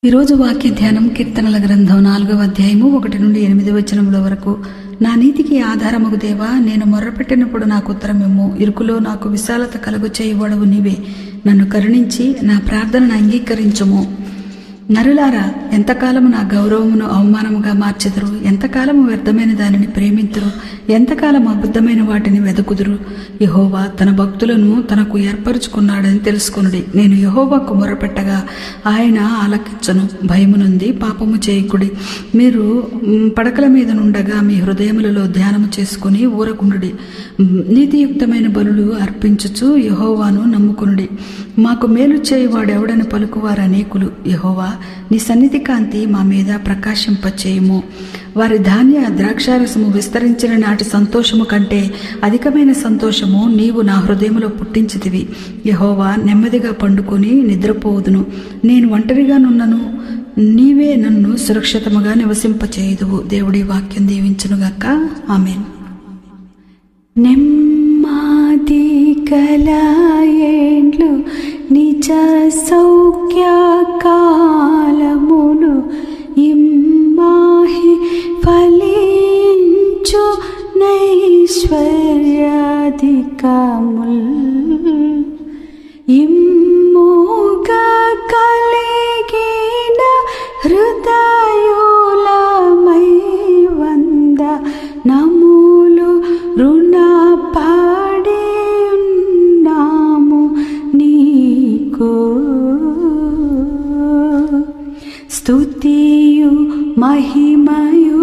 ఈరోజు వాక్య ధ్యానం కీర్తనల గ్రంథం 4వ అధ్యాయము 1 నుండి 8 వచనముల వరకు. నా నీతికి ఆధారమగు దేవా, నేను మొర్రపెట్టినప్పుడు నాకు ఉత్తరమిమ్ము. ఇరుకులో నాకు విశాలత కలుగు చేయబడవు నీవే. నన్ను కరుణించి నా ప్రార్థనను అంగీకరించుము. నరులారా, ఎంతకాలము నా గౌరవమును అవమానముగా మార్చెదరు? ఎంతకాలము వ్యర్థమైన దానిని ప్రేమింతురు? ఎంతకాలం అబద్ధమైన వాటిని వెదకుదురు? యెహోవా తన భక్తులను తనకు ఏర్పరచుకున్నాడని తెలుసుకొనుడి. నేను యెహోవాకు మొరపెట్టగా ఆయన ఆలకించను. భయము నుండి పాపము చేయకుడి. మీరు పడకల మీద నుండగా మీ హృదయములలో ధ్యానము చేసుకుని ఊరకుండుడి. నీతియుక్తమైన బలులు అర్పించుచు యెహోవాను నమ్ముకునుడి. మాకు మేలు చేయువాడెవడని పలుకువారు అనేకులు. యెహోవా, నీ సన్నిధి కాంతి మా మీద ప్రకాశింపచేయుము. వారి ధాన్య ద్రాక్షారసము విస్తరించిన నాటి సంతోషము కంటే అధికమైన సంతోషము నీవు నా హృదయములో పుట్టించితివి. యెహోవా, నెమ్మదిగా పండుకొని నిద్రపోదును. నేను ఒంటరిగానున్నను, నీవే నన్ను సురక్షితముగా నివసింపచేయుదువు. దేవుడి వాక్యం దీవించునుగాక. ఆమేన్. నెమ్మది కలయేండ్లు నిజ సౌఖ్య కాలములు ఇమ్మాహి ఫలించు నైశ్వర్యాధికముల్ ఇమ్ముగా కలిగిన హృదయులమై వంద నములు రుణపడి ఉన్నాము నీకు. స్తుతియు మహిమయు